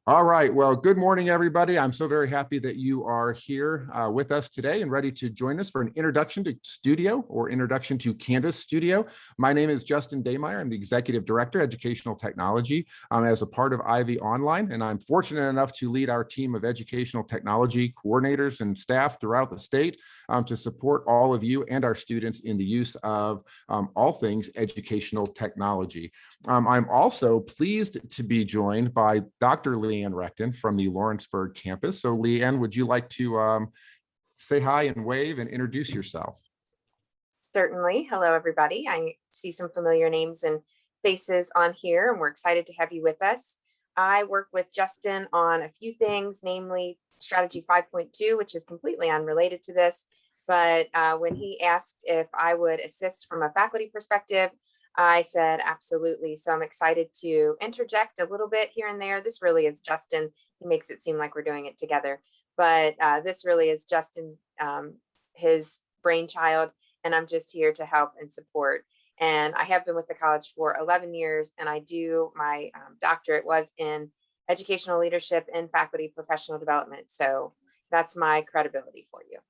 All right. Well, good morning, everybody. I'm so very happy that you are here with us today and ready to join us for an introduction to Studio or introduction to Canvas Studio. My name is Justin Daymeyer. I'm the Executive Director, Educational Technology as a part of IvyOnline, and I'm fortunate enough to lead our team of educational technology coordinators and staff throughout the state to support all of you and our students in the use of all things educational technology. I'm also pleased to be joined by Dr. Leanne Recton from the Lawrenceburg campus. So Leanne, would you like to say hi and wave and introduce yourself? Certainly. Hello, everybody. I see some familiar names and faces on here, and we're excited to have you with us. I work with Justin on a few things, namely Strategy 5.2, which is completely unrelated to this. But when he asked if I would assist from a faculty perspective, I said absolutely. So I'm excited to interject a little bit here and there. This really is Justin. He makes it seem like we're doing it together, but this really is Justin, his brainchild, and I'm just here to help and support. And I have been with the college for 11 years, and I do my doctorate was in educational leadership and faculty professional development. So that's my credibility for you.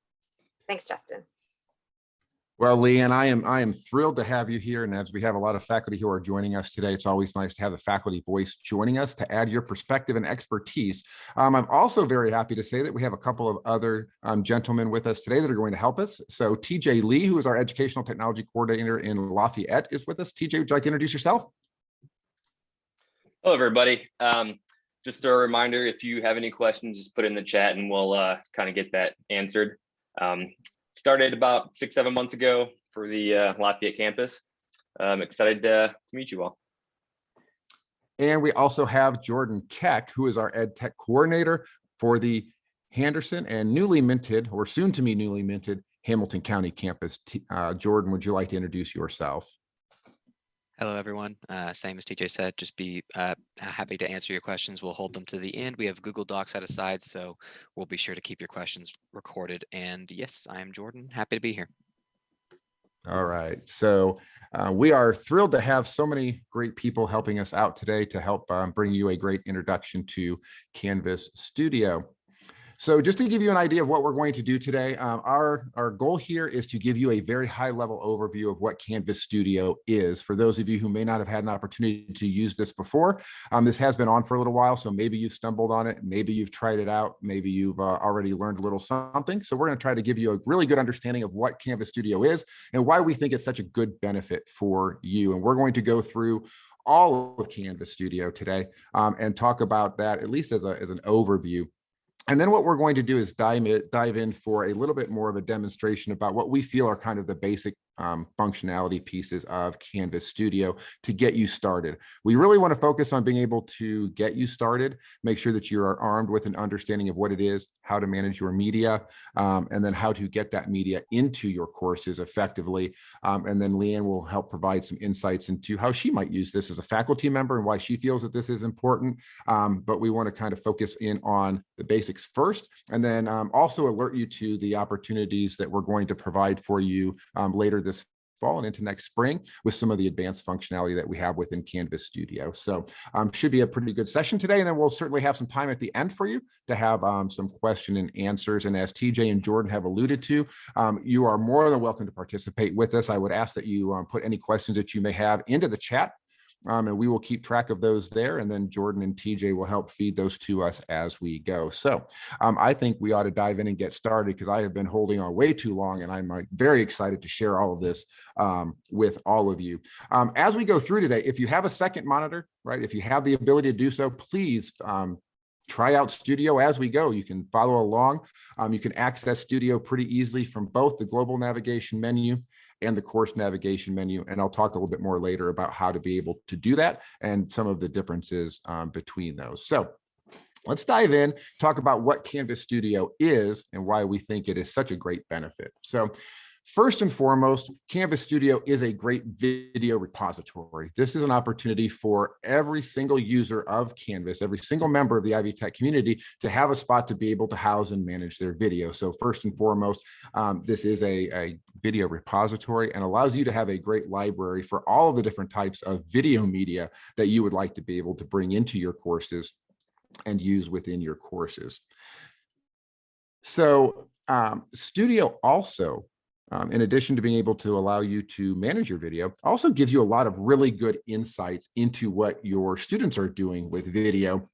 Thanks, Justin. Well, Leanne, I am thrilled to have you here. And as we have a lot of faculty who are joining us today, it's always nice to have the faculty voice joining us to add your perspective and expertise. I'm also very happy to say that we have a couple of other gentlemen with us today that are going to help us. So TJ Lee, who is our educational technology coordinator in Lafayette, is with us. TJ, would you like to introduce yourself? Hello, everybody. Just a reminder, if you have any questions, just put it in the chat and we'll kind of get that answered. Started about 6-7 months ago for the Lafayette campus. I'm excited to meet you all. And we also have Jordan Keck, who is our Ed Tech coordinator for the Henderson and newly minted, or soon to be newly minted, Hamilton County campus. Jordan, would you like to introduce yourself? Hello, everyone. Same as TJ said, just be happy to answer your questions. We'll hold them to the end. We have Google Docs set aside, so we'll be sure to keep your questions recorded. And yes, I am Jordan. Happy to be here. All right. So we are thrilled to have so many great people helping us out today to help bring you a great introduction to Canvas Studio. So just to give you an idea of what we're going to do today, our goal here is to give you a very high level overview of what Canvas Studio is. For those of you who may not have had an opportunity to use this before, this has been on for a little while, so maybe you've stumbled on it, maybe you've tried it out, maybe you've already learned a little something. So we're going to try to give you a really good understanding of what Canvas Studio is and why we think it's such a good benefit for you. And we're going to go through all of Canvas Studio today and talk about that at least as an overview. And then what we're going to do is dive in for a little bit more of a demonstration about what we feel are kind of the basic functionality pieces of Canvas Studio to get you started. We really want to focus on being able to get you started, make sure that you are armed with an understanding of what it is, how to manage your media, and then how to get that media into your courses effectively. And then Leanne will help provide some insights into how she might use this as a faculty member and why she feels that this is important. But we want to kind of focus in on the basics first, and then also alert you to the opportunities that we're going to provide for you later this fall and into next spring with some of the advanced functionality that we have within Canvas Studio. So should be a pretty good session today. And then we'll certainly have some time at the end for you to have some question and answers. And as TJ and Jordan have alluded to, you are more than welcome to participate with us. I would ask that you put any questions that you may have into the chat. And we will keep track of those there. And then Jordan and TJ will help feed those to us as we go. So I think we ought to dive in and get started because I have been holding on way too long and I'm very excited to share all of this with all of you. As we go through today, if you have a second monitor, right, if you have the ability to do so, please try out Studio as we go. You can follow along. You can access Studio pretty easily from both the global navigation menu and the course navigation menu. And I'll talk a little bit more later about how to be able to do that and some of the differences between those. So let's dive in, talk about what Canvas Studio is and why we think it is such a great benefit. So first and foremost, Canvas Studio is a great video repository. This is an opportunity for every single user of Canvas, every single member of the Ivy Tech community to have a spot to be able to house and manage their video. So first and foremost, this is a video repository and allows you to have a great library for all of the different types of video media that you would like to be able to bring into your courses. and use within your courses. So Studio also, in addition to being able to allow you to manage your video, also gives you a lot of really good insights into what your students are doing with video.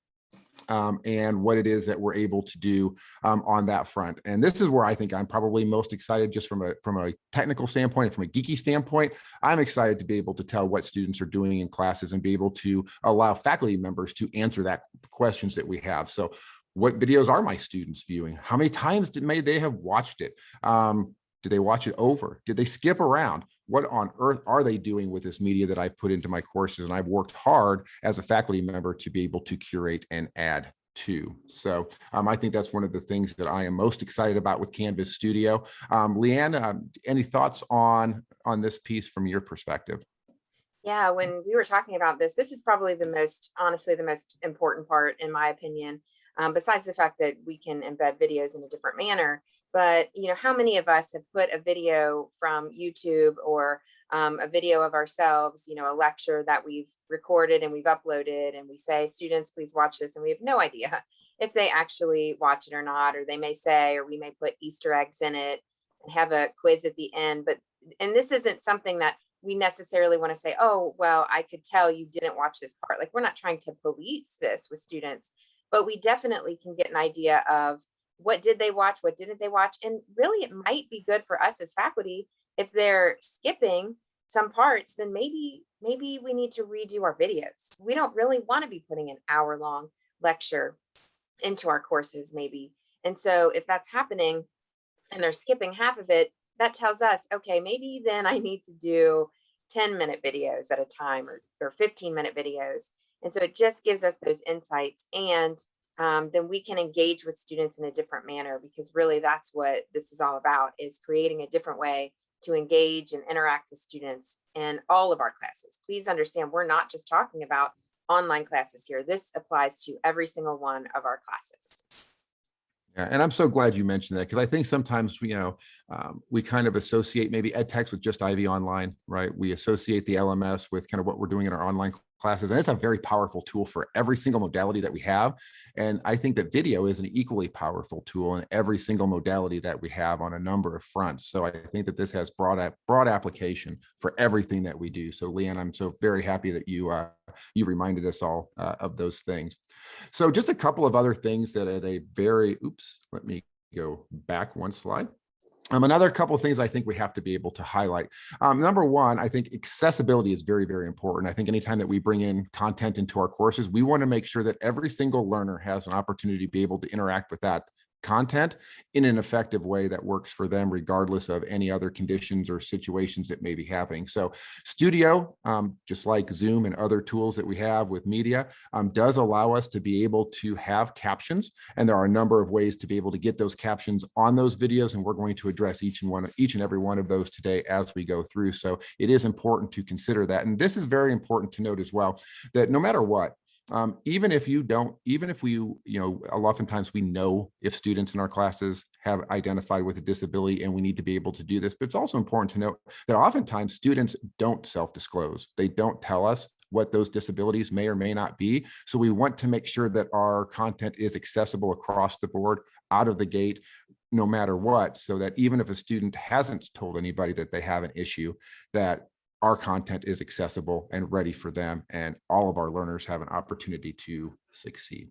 And what it is that we're able to do on that front. And this is where I think I'm probably most excited, just from a technical standpoint, from a geeky standpoint. I'm excited to be able to tell what students are doing in classes and be able to allow faculty members to answer that questions that we have. So what videos are my students viewing? How many times may they have watched it? Did they watch it over? Did they skip around? What on earth are they doing with this media that I've put into my courses? And I've worked hard as a faculty member to be able to curate and add to. So I think that's one of the things that I am most excited about with Canvas Studio. Leanne, any thoughts on this piece from your perspective? Yeah, when we were talking about this, this is probably honestly, the most important part, in my opinion, besides the fact that we can embed videos in a different manner. But, how many of us have put a video from YouTube or a video of ourselves, a lecture that we've recorded and we've uploaded, and we say, students, please watch this. And we have no idea if they actually watch it or not, or they may say, or we may put Easter eggs in it and have a quiz at the end. And this isn't something that we necessarily want to say, oh, well, I could tell you didn't watch this part. Like, we're not trying to police this with students, but we definitely can get an idea of what did they watch, what didn't they watch. And really, it might be good for us as faculty if they're skipping some parts, then maybe we need to redo our videos. We don't really want to be putting an hour-long lecture into our courses, maybe. And so if that's happening and they're skipping half of it, that tells us, okay, maybe then I need to do 10-minute videos at a time, or 15-minute videos. And so it just gives us those insights, and then we can engage with students in a different manner, because really that's what this is all about, is creating a different way to engage and interact with students in all of our classes. Please understand, we're not just talking about online classes here. This applies to every single one of our classes. Yeah, and I'm so glad you mentioned that, because I think sometimes we kind of associate maybe ed techs with just IvyOnline, right? We associate the LMS with kind of what we're doing in our online classes, and it's a very powerful tool for every single modality that we have. And I think that video is an equally powerful tool in every single modality that we have on a number of fronts. So I think that this has broad application for everything that we do. So Leanne, I'm so very happy that you reminded us all of those things. So just a couple of other things that at a very, let me go back one slide. Another couple of things I think we have to be able to highlight. Number one, I think accessibility is very, very important. I think anytime that we bring in content into our courses, we want to make sure that every single learner has an opportunity to be able to interact with that content in an effective way that works for them, regardless of any other conditions or situations that may be happening. So Studio, just like Zoom and other tools that we have with media, does allow us to be able to have captions. And there are a number of ways to be able to get those captions on those videos. And we're going to address each and every one of those today as we go through. So it is important to consider that. And this is very important to note as well, that no matter what, even if we, oftentimes we know if students in our classes have identified with a disability, and we need to be able to do this, but it's also important to note that oftentimes students don't self-disclose. They don't tell us what those disabilities may or may not be. So we want to make sure that our content is accessible across the board, out of the gate, no matter what, so that even if a student hasn't told anybody that they have an issue, that our content is accessible and ready for them, and all of our learners have an opportunity to succeed.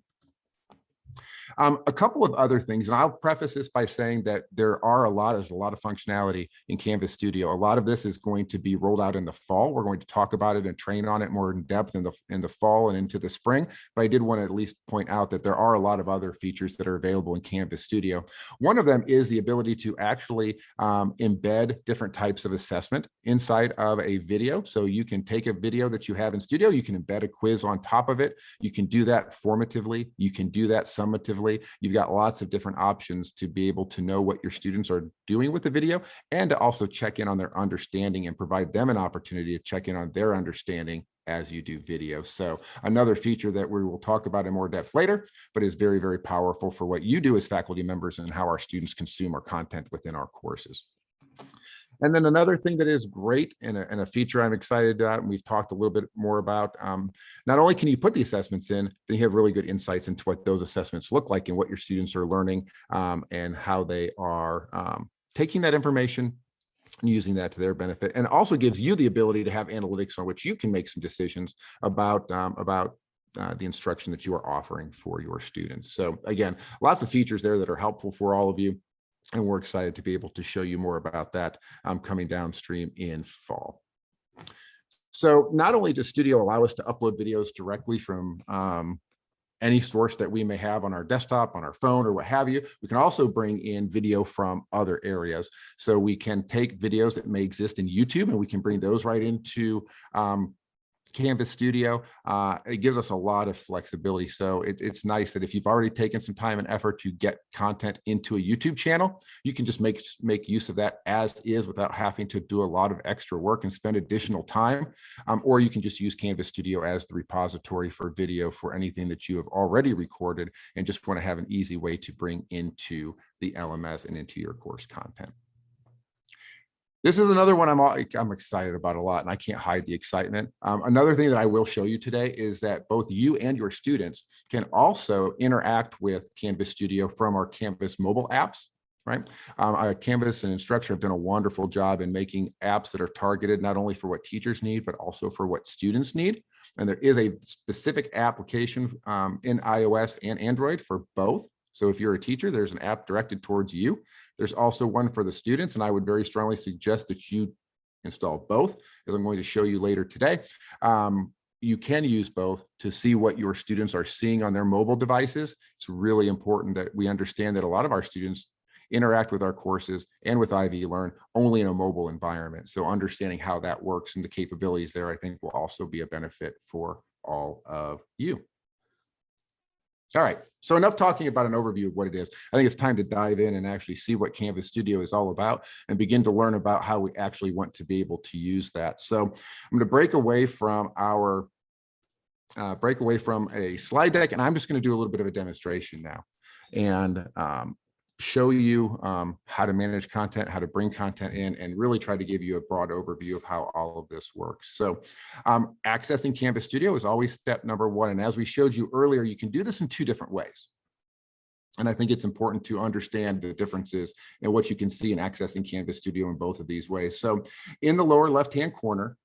A couple of other things, and I'll preface this by saying that there's a lot of functionality in Canvas Studio. A lot of this is going to be rolled out in the fall. We're going to talk about it and train on it more in depth in the fall and into the spring. But I did want to at least point out that there are a lot of other features that are available in Canvas Studio. One of them is the ability to actually embed different types of assessment inside of a video. So you can take a video that you have in Studio, you can embed a quiz on top of it. You can do that formatively. You can do that summatively. You've got lots of different options to be able to know what your students are doing with the video, and to also check in on their understanding and provide them an opportunity to check in on their understanding as you do video. So another feature that we will talk about in more depth later, but is very, very powerful for what you do as faculty members and how our students consume our content within our courses. And then another thing that is great and a feature I'm excited about, and we've talked a little bit more about, not only can you put the assessments in, then you have really good insights into what those assessments look like and what your students are learning, and how they are taking that information and using that to their benefit, and also gives you the ability to have analytics on which you can make some decisions about the instruction that you are offering for your students. So again, lots of features there that are helpful for all of you, and we're excited to be able to show you more about that coming downstream in fall. So not only does Studio allow us to upload videos directly from any source that we may have on our desktop, on our phone, or what have you, we can also bring in video from other areas. So we can take videos that may exist in YouTube and we can bring those right into Canvas Studio. It gives us a lot of flexibility. So it's nice that if you've already taken some time and effort to get content into a YouTube channel, you can just make use of that as is without having to do a lot of extra work and spend additional time. Or you can just use Canvas Studio as the repository for video for anything that you have already recorded and just want to have an easy way to bring into the LMS and into your course content. This is another one I'm excited about a lot, and I can't hide the excitement. Another thing that I will show you today is that both you and your students can also interact with Canvas Studio from our Canvas mobile apps, right? Canvas and Instructure have done a wonderful job in making apps that are targeted not only for what teachers need, but also for what students need. And there is a specific application in iOS and Android for both. So if you're a teacher, there's an app directed towards you. There's also one for the students, and I would very strongly suggest that you install both, as I'm going to show you later today. You can use both to see what your students are seeing on their mobile devices. It's really important that we understand that a lot of our students interact with our courses and with IvyLearn only in a mobile environment. So understanding how that works and the capabilities there, I think, will also be a benefit for all of you. All right, so enough talking about an overview of what it is. I think it's time to dive in and actually see what Canvas Studio is all about and begin to learn about how we actually want to be able to use that. So I'm going to break away from a slide deck, and I'm just going to do a little bit of a demonstration now and show you how to manage content, how to bring content in, and really try to give you a broad overview of how all of this works. So accessing Canvas Studio is always step number one. And as we showed you earlier, you can do this in two different ways. And I think it's important to understand the differences in what you can see in accessing Canvas Studio in both of these ways. So in the lower left-hand corner,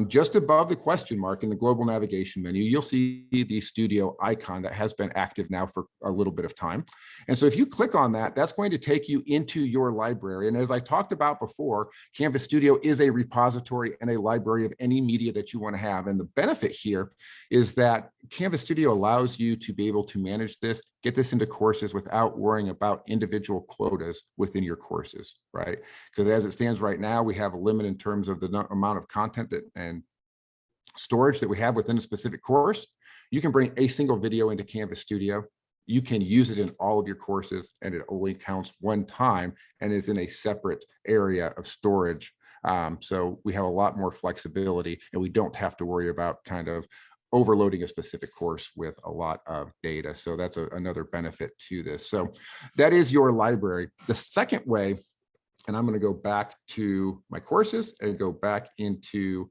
just above the question mark in the global navigation menu, you'll see the studio icon that has been active now for a little bit of time. And so if you click on that, that's going to take you into your library. And as I talked about before, Canvas Studio is a repository and a library of any media that you want to have. And the benefit here is that Canvas Studio allows you to be able to manage this, get this into courses without worrying about individual quotas within your courses, right? Because as it stands right now, we have a limit in terms of the amount of content and storage that we have within a specific course. You can bring a single video into Canvas Studio. You can use it in all of your courses, and it only counts one time and is in a separate area of storage. So we have a lot more flexibility, and we don't have to worry about kind of overloading a specific course with a lot of data. So that's another benefit to this. So that is your library. The second way, and I'm going to go back to my courses and go back into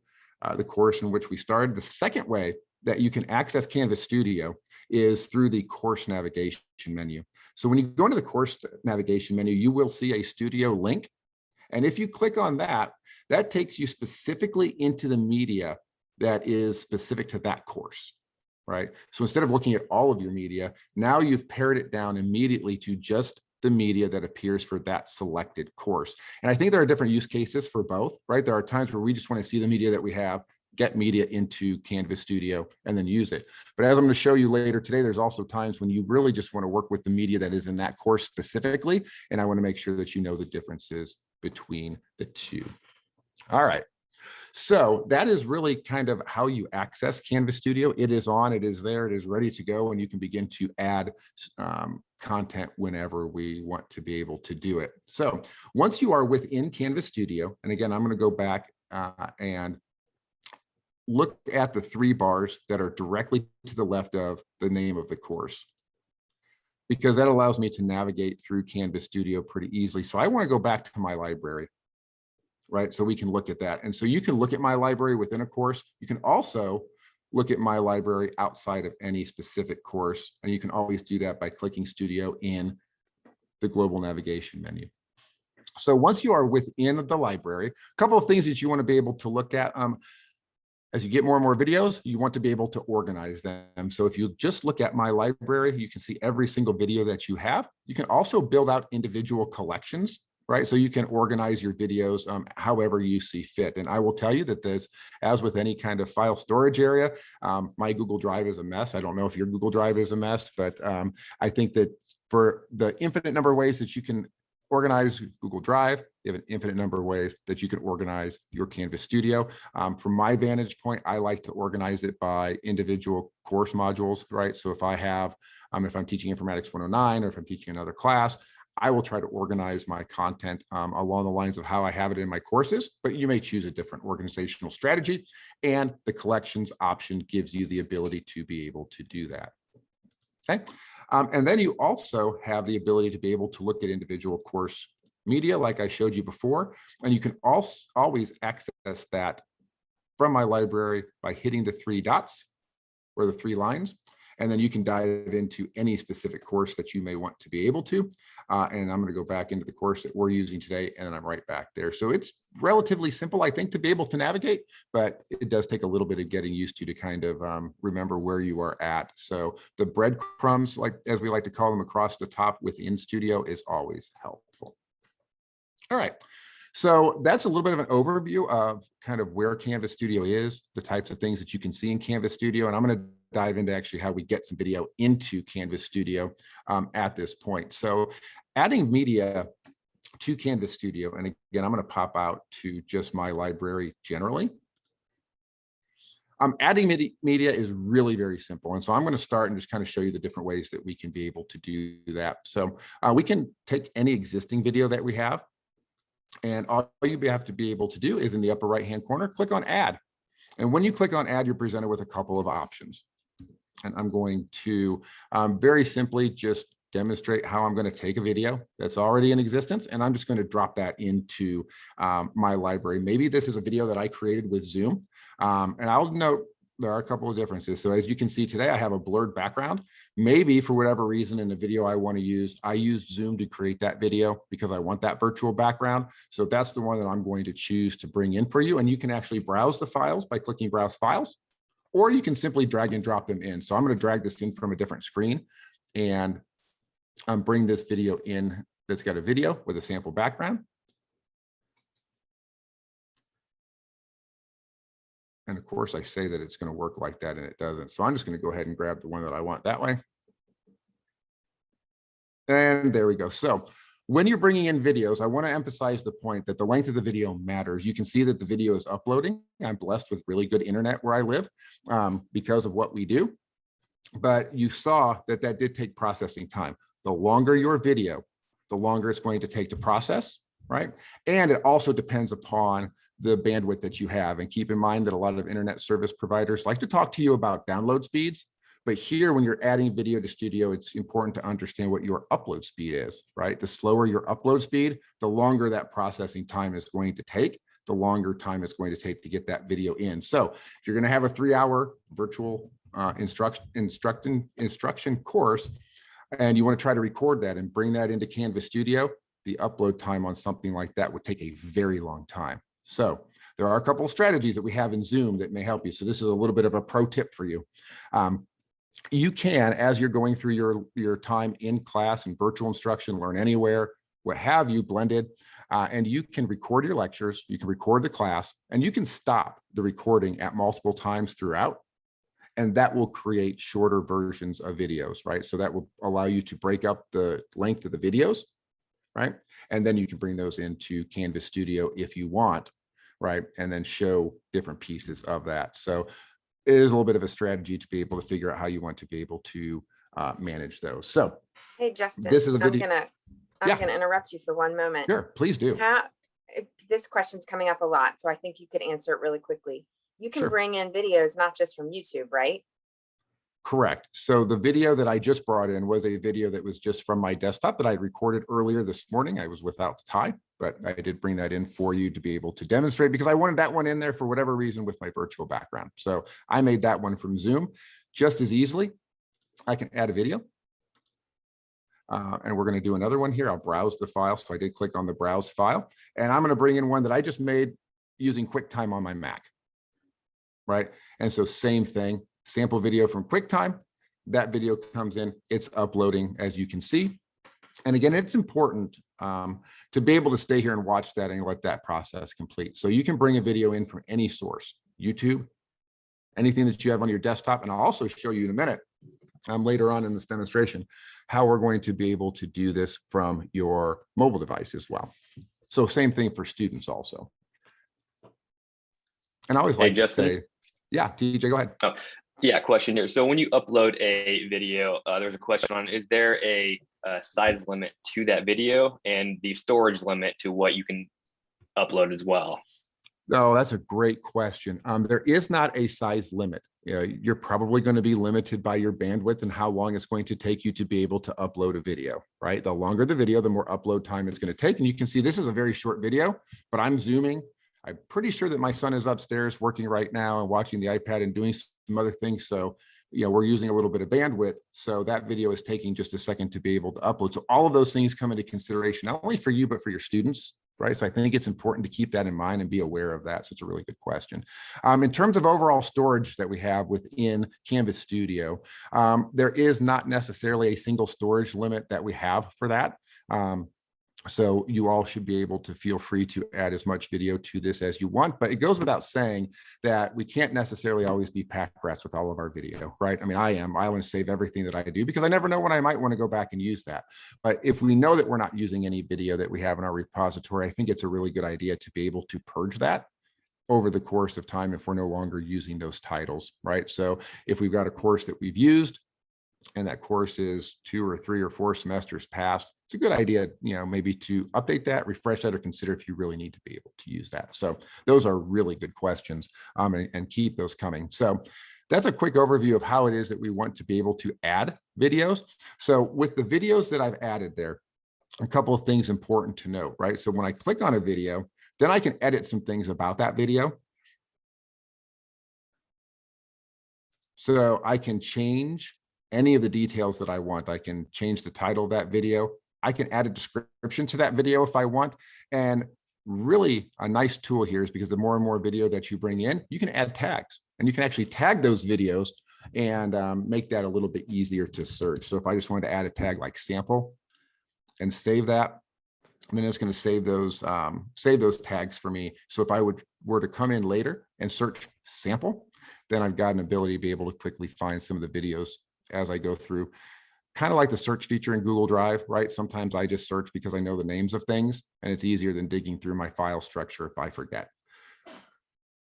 the course in which we started. The second way that you can access Canvas Studio is through the course navigation menu. So when you go into the course navigation menu, you will see a studio link. And if you click on that, that takes you specifically into the media that is specific to that course, right? So instead of looking at all of your media, now you've pared it down immediately to just the media that appears for that selected course. And I think there are different use cases for both, right? There are times where we just want to see the media that we have, get media into Canvas Studio, and then use it. But as I'm going to show you later today, there's also times when you really just want to work with the media that is in that course specifically. And I want to make sure that you know the differences between the two. All right. So that is really kind of how you access Canvas Studio. It is on, it is there, it is ready to go, and you can begin to add content whenever we want to be able to do it. So once you are within Canvas Studio, and again, I'm going to go back and look at the three bars that are directly to the left of the name of the course, because that allows me to navigate through Canvas Studio pretty easily. So I want to go back to my library. right? So we can look at that. And so you can look at my library within a course. You can also look at my library outside of any specific course. And you can always do that by clicking Studio in the global navigation menu. So once you are within the library, a couple of things that you want to be able to look at. As you get more and more videos, you want to be able to organize them. So if you just look at my library, you can see every single video that you have. You can also build out individual collections, right? So you can organize your videos however you see fit. And I will tell you that this, as with any kind of file storage area, my Google Drive is a mess. I don't know if your Google Drive is a mess, but I think that for the infinite number of ways that you can organize Google Drive, you have an infinite number of ways that you can organize your Canvas Studio. From my vantage point, I like to organize it by individual course modules, right? So if I have, if I'm teaching Informatics 109 or if I'm teaching another class, I will try to organize my content along the lines of how I have it in my courses, but you may choose a different organizational strategy, and the collections option gives you the ability to be able to do that. Okay. And then you also have the ability to be able to look at individual course media, like I showed you before, and you can also always access that from my library by hitting the three dots or the three lines, and then you can dive into any specific course that you may want to be able to. And I'm going to go back into the course that we're using today, and then I'm right back there. So it's relatively simple, I think, to be able to navigate, but it does take a little bit of getting used to kind of remember where you are at. So the breadcrumbs, like as we like to call them, across the top within Studio is always helpful. All right. So that's a little bit of an overview of kind of where Canvas Studio is, the types of things that you can see in Canvas Studio. And I'm going to dive into actually how we get some video into Canvas Studio at this point. So adding media to Canvas Studio, and again, I'm going to pop out to just my library generally. Adding media is really very simple. And so I'm going to start and just kind of show you the different ways that we can be able to do that. So we can take any existing video that we have, and all you have to be able to do is in the upper right-hand corner, click on Add. And when you click on Add, you're presented with a couple of options. And I'm going to very simply just demonstrate how I'm going to take a video that's already in existence, and I'm just going to drop that into my library. Maybe this is a video that I created with Zoom, and I'll note there are a couple of differences. So as you can see today, I have a blurred background. Maybe for whatever reason in the video I want to use, I used Zoom to create that video because I want that virtual background. So that's the one that I'm going to choose to bring in for you. And you can actually browse the files by clicking Browse Files, or you can simply drag and drop them in. So I'm going to drag this in from a different screen and bring this video in that's got a video with a sample background. And of course, I say that it's going to work like that, and it doesn't. So I'm just going to go ahead and grab the one that I want that way. And there we go. So when you're bringing in videos, I want to emphasize the point that the length of the video matters. You can see that the video is uploading. I'm blessed with really good internet where I live because of what we do. But you saw that that did take processing time. The longer your video, the longer it's going to take to process, right? And it also depends upon the bandwidth that you have. And keep in mind that a lot of internet service providers like to talk to you about download speeds. But here, when you're adding video to Studio, it's important to understand what your upload speed is, right? The slower your upload speed, the longer that processing time is going to take, the longer time it's going to take to get that video in. So if you're going to have a 3-hour virtual instruction course, and you want to try to record that and bring that into Canvas Studio, the upload time on something like that would take a very long time. So there are a couple of strategies that we have in Zoom that may help you. So this is a little bit of a pro tip for you. You can, as you're going through your time in class and virtual instruction, Learn Anywhere, what have you, blended, and you can record your lectures, you can record the class, and you can stop the recording at multiple times throughout. And that will create shorter versions of videos, right? So that will allow you to break up the length of the videos, right? And then you can bring those into Canvas Studio if you want, right? And then show different pieces of that. So it is a little bit of a strategy to be able to figure out how you want to be able to manage those. So Hey, Justin, this is a video. I'm gonna interrupt you for one moment. Sure, please do. This question's coming up a lot, so I think you could answer it really quickly. You can Sure. bring in videos, not just from YouTube, right? Correct. So the video that I just brought in was a video that was just from my desktop that I recorded earlier this morning. I was without the tie, but I did bring that in for you to be able to demonstrate because I wanted that one in there for whatever reason with my virtual background. So I made that one from Zoom just as easily. I can add a video. And we're going to do another one here. I'll browse the file. So I did click on the browse file, and I'm going to bring in one that I just made using QuickTime on my Mac. Right. And so same thing, sample video from QuickTime. That video comes in, it's uploading, as you can see. And again, it's important to be able to stay here and watch that and let that process complete. So you can bring a video in from any source, YouTube, anything that you have on your desktop. And I'll also show you in a minute, later on in this demonstration, how we're going to be able to do this from your mobile device as well. So same thing for students also. And I always like to say, yeah, TJ, go ahead. Oh, yeah, question here. So when you upload a video, there's a question on, is there a size limit to that video and the storage limit to what you can upload as well? Oh, that's a great question. There is not a size limit. You're probably going to be limited by your bandwidth and how long it's going to take you to be able to upload a video, right? The longer the video, the more upload time it's going to take. And you can see this is a very short video, but I'm zooming. I'm pretty sure that my son is upstairs working right now and watching the iPad and doing some other things. So, we're using a little bit of bandwidth. So that video is taking just a second to be able to upload. So all of those things come into consideration, not only for you, but for your students, right? So I think it's important to keep that in mind and be aware of that. So it's a really good question. In terms of overall storage that we have within Canvas Studio, there is not necessarily a single storage limit that we have for that. So you all should be able to feel free to add as much video to this as you want, but it goes without saying that we can't necessarily always be pack rats with all of our video, right? I mean, I want to save everything that I do because I never know when I might want to go back and use that. But if we know that we're not using any video that we have in our repository, I think it's a really good idea to be able to purge that over the course of time if we're no longer using those titles, right? So if we've got a course that we've used, and that course is 2 or 3 or 4 semesters past, it's a good idea, maybe to update that, refresh that, or consider if you really need to be able to use that. So those are really good questions, and keep those coming. So that's a quick overview of how it is that we want to be able to add videos. So with the videos that I've added there, a couple of things important to note, right? So when I click on a video, then I can edit some things about that video. So I can change any of the details that I want. I can change the title of that video. I can add a description to that video if I want. And really a nice tool here is because the more and more video that you bring in, you can add tags, and you can actually tag those videos and make that a little bit easier to search. So if I just wanted to add a tag like sample and save that, and then it's going to save those tags for me. So if I were to come in later and search sample, then I've got an ability to be able to quickly find some of the videos as I go through, kind of like the search feature in Google Drive, right? Sometimes I just search because I know the names of things, and it's easier than digging through my file structure if I forget.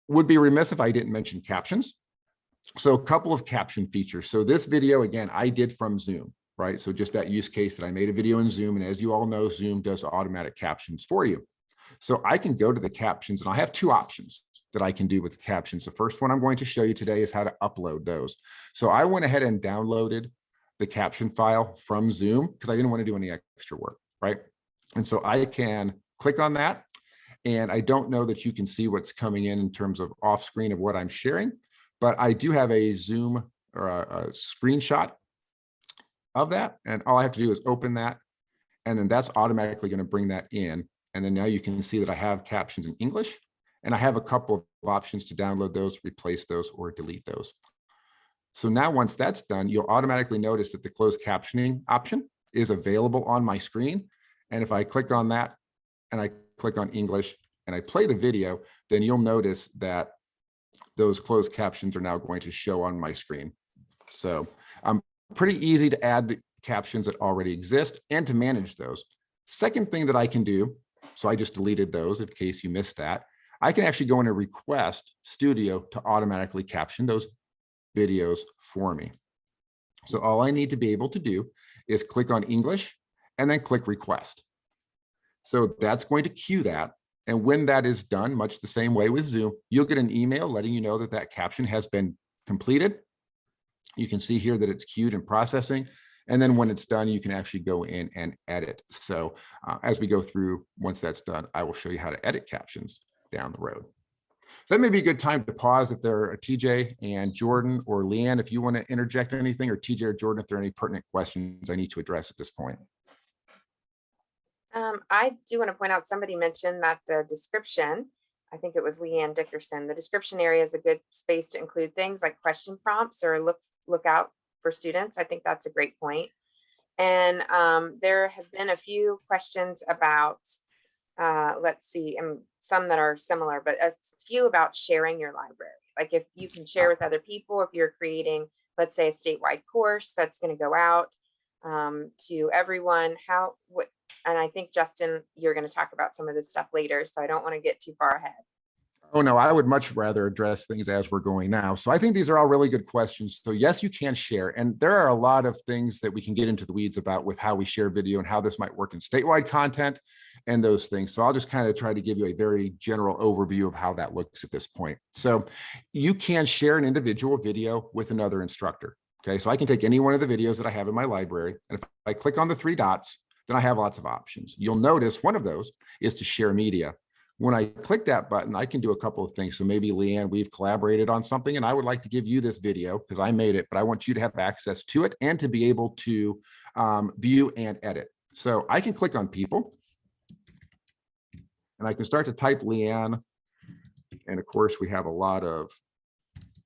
Would be remiss if I didn't mention captions. So a couple of caption features. So this video, again, I did from Zoom, right? So just that use case that I made a video in Zoom, and as you all know, Zoom does automatic captions for you. So I can go to the captions, and I have 2 options that I can do with the captions. The first one I'm going to show you today is how to upload those. So I went ahead and downloaded the caption file from Zoom because I didn't want to do any extra work, right? And so I can click on that, and I don't know that you can see what's coming in terms of off screen of what I'm sharing, but I do have a Zoom or a screenshot of that. And all I have to do is open that, and then that's automatically going to bring that in. And then now you can see that I have captions in English, and I have a couple of options to download those, replace those, or delete those. So now once that's done, you'll automatically notice that the closed captioning option is available on my screen. And if I click on that and I click on English and I play the video, then you'll notice that those closed captions are now going to show on my screen. So pretty easy to add the captions that already exist and to manage those. Second thing that I can do, so I just deleted those in case you missed that, I can actually go in and request Studio to automatically caption those videos for me. So all I need to be able to do is click on English and then click request. So that's going to queue that. And when that is done, much the same way with Zoom, you'll get an email letting you know that that caption has been completed. You can see here that it's queued and processing. And then when it's done, you can actually go in and edit. So as we go through, once that's done, I will show you how to edit captions down the road. So that may be a good time to pause if there are TJ and Jordan or Leanne, if you want to interject anything, or TJ or Jordan, if there are any pertinent questions I need to address at this point. I do want to point out, somebody mentioned that the description, I think it was Leanne Dickerson, the description area is a good space to include things like question prompts or look out for students. I think that's a great point. And there have been a few questions about, let's see, and some that are similar, but a few about sharing your library. Like if you can share with other people, if you're creating, let's say, a statewide course that's going to go out to everyone, and I think, Justin, you're going to talk about some of this stuff later, so I don't want to get too far ahead. Oh, no, I would much rather address things as we're going now. So I think these are all really good questions. So yes, you can share. And there are a lot of things that we can get into the weeds about with how we share video and how this might work in statewide content and those things. So I'll just kind of try to give you a very general overview of how that looks at this point. So you can share an individual video with another instructor. Okay, so I can take any one of the videos that I have in my library. And if I click on the three dots, then I have lots of options. You'll notice one of those is to share media. When I click that button, I can do a couple of things. So maybe, Leanne, we've collaborated on something and I would like to give you this video because I made it, but I want you to have access to it and to be able to view and edit. So I can click on people and I can start to type Leanne. And of course, we have a lot of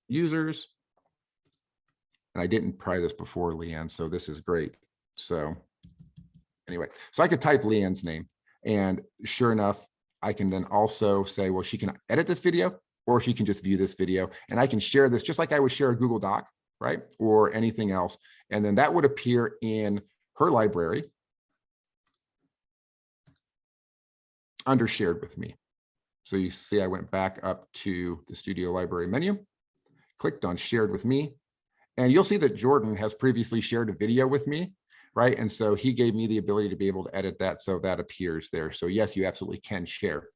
users. And I didn't try this before, Leanne, so this is great. So anyway, so I could type Leanne's name and sure enough, I can then also say, well, she can edit this video or she can just view this video and I can share this just like I would share a Google Doc, right? Or anything else. And then that would appear in her library under shared with me. So you see, I went back up to the studio library menu, clicked on shared with me, and you'll see that Jordan has previously shared a video with me. Right. And so he gave me the ability to be able to edit that. So that appears there. So yes, you absolutely can share.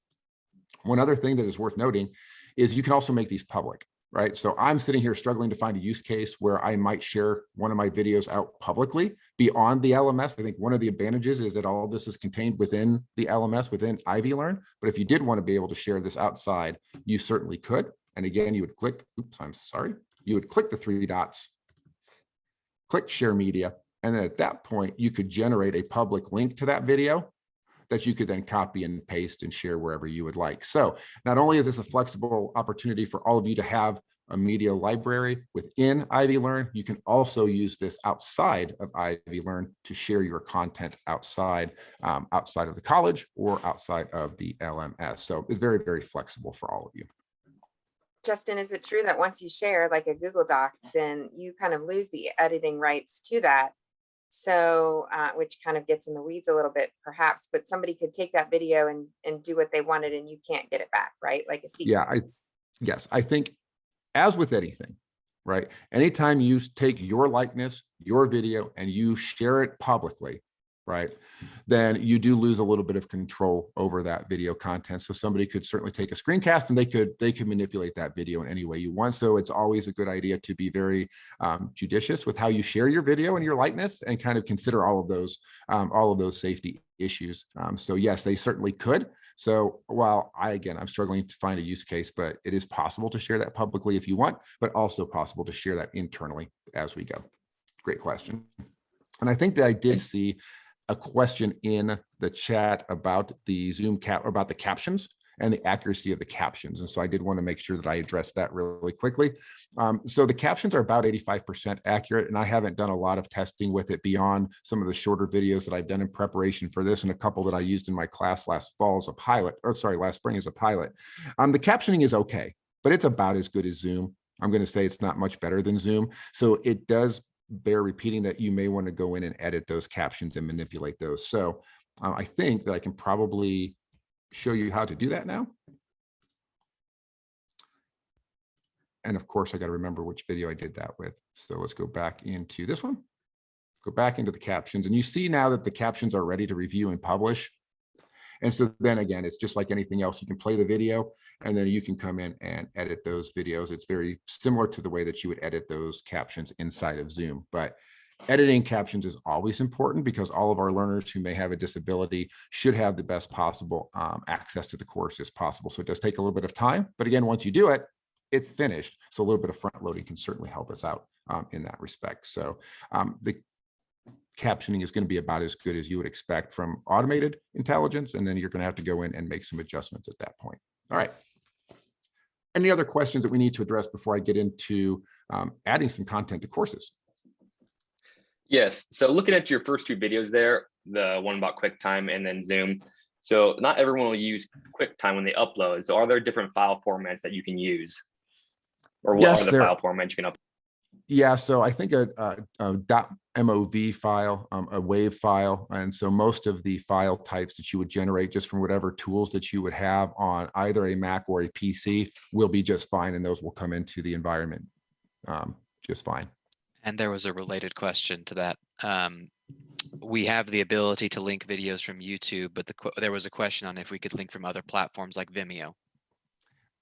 One other thing that is worth noting is you can also make these public. Right. So I'm sitting here struggling to find a use case where I might share one of my videos out publicly beyond the LMS. I think one of the advantages is that all of this is contained within the LMS, within IvyLearn. But if you did want to be able to share this outside, you certainly could. And again, you would click, you would click the three dots, click share media. And then at that point, you could generate a public link to that video that you could then copy and paste and share wherever you would like. So not only is this a flexible opportunity for all of you to have a media library within IvyLearn, you can also use this outside of IvyLearn to share your content outside of the college or outside of the LMS. So it's very, very flexible for all of you. Justin, is it true that once you share like a Google Doc, then you kind of lose the editing rights to that? So, which kind of gets in the weeds a little bit, perhaps, but somebody could take that video and do what they wanted and you can't get it back, right? Like a secret. Yeah, yes, I think as with anything, right? Anytime you take your likeness, your video, and you share it publicly, right, then you do lose a little bit of control over that video content. So somebody could certainly take a screencast and they could manipulate that video in any way you want. So it's always a good idea to be very judicious with how you share your video and your likeness and kind of consider all of those safety issues. So yes, they certainly could. So while I'm struggling to find a use case, but it is possible to share that publicly if you want, but also possible to share that internally as we go. Great question. And I think that I did see a question in the chat about the about the captions and the accuracy of the captions. And so I did want to make sure that I addressed that really quickly. So the captions are about 85% accurate, and I haven't done a lot of testing with it beyond some of the shorter videos that I've done in preparation for this and a couple that I used in my class last spring as a pilot. The captioning is okay, but it's about as good as Zoom. I'm going to say it's not much better than Zoom. So it does bear repeating that you may want to go in and edit those captions and manipulate those. So I think that I can probably show you how to do that now. And of course, I got to remember which video I did that with. So let's go back into this one, go back into the captions. And you see now that the captions are ready to review and publish. And so then again, it's just like anything else. You can play the video and then you can come in and edit those videos. It's very similar to the way that you would edit those captions inside of Zoom. But editing captions is always important because all of our learners who may have a disability should have the best possible access to the course as possible. So it does take a little bit of time, but again, once you do it, it's finished. So a little bit of front loading can certainly help us out in that respect. So the captioning is going to be about as good as you would expect from automated intelligence, and then you're going to have to go in and make some adjustments at that point. All right. Any other questions that we need to address before I get into adding some content to courses? Yes. So looking at your first two videos there, the one about QuickTime and then Zoom. So not everyone will use QuickTime when they upload. So are there different file formats that you can use? Or what are the file formats you can upload? Yeah, so I think a .mov file, a WAV file, and so most of the file types that you would generate just from whatever tools that you would have on either a Mac or a PC will be just fine, and those will come into the environment just fine. And there was a related question to that. We have the ability to link videos from YouTube, but there was a question on if we could link from other platforms like Vimeo.